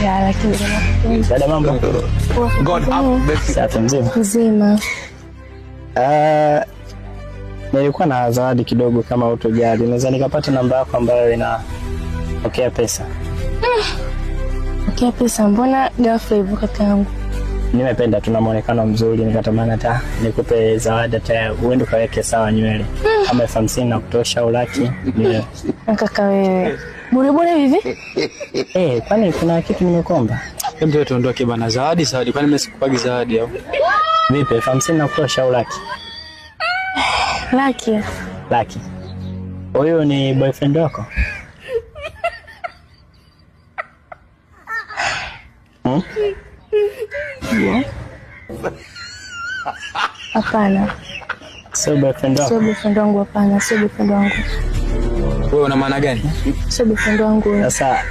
Ya, lakini dada, mambo? God up. Safi, mzima. Nilikuwa na zawadi kidogo, kama utojali naweza nikapata namba yako ambayo inapokea pesa. Okay, pesa? Mbona ghafla hivyo kakaangu? Nimependa tuna muonekano mzuri, nikatamani hata nikupe zawadi, hata uende kaweke sawa nywele kama 50 na kutosha au laki. Ndio kaka wewe bure hivi? Kwani kuna kitu nimekomba? Hebu tuondoke bana. Zawadi kwani mimi sikupagi zawadi au vipi? 50 na kutosha au laki? Laki. Huyo ni boyfriend wako? Hapana. Sio boyfriend wako? Sio boyfriend wangu, hapana, sio boyfriend wangu. Wewe una maana gani? Sio boyfriend wangu. Sasa